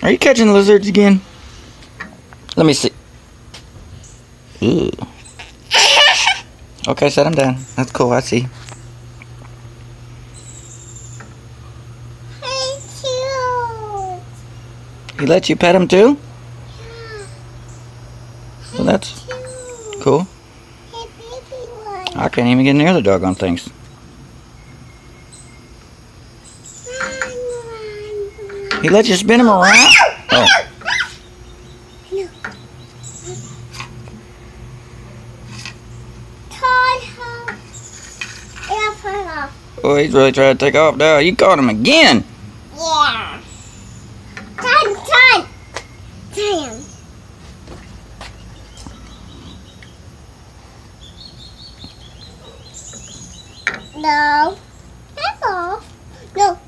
Are you catching lizards again? Let me see. Ooh. Okay, set him down. That's cool, I see. He let you pet him too? Well, that's cool. I can't even get near the doggone things. He let you spin him around? Oh. Oh, he's really trying to take off now. You caught him again. Yeah. Tie him. No. That's off. No.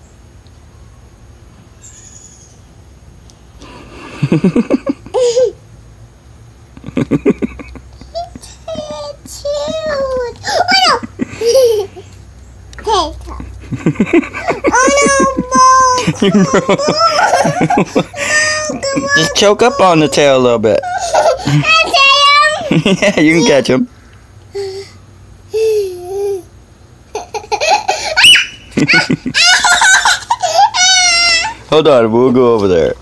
Just choke up on the tail a little bit. Yeah, you can catch him. Hold on, we'll go over there.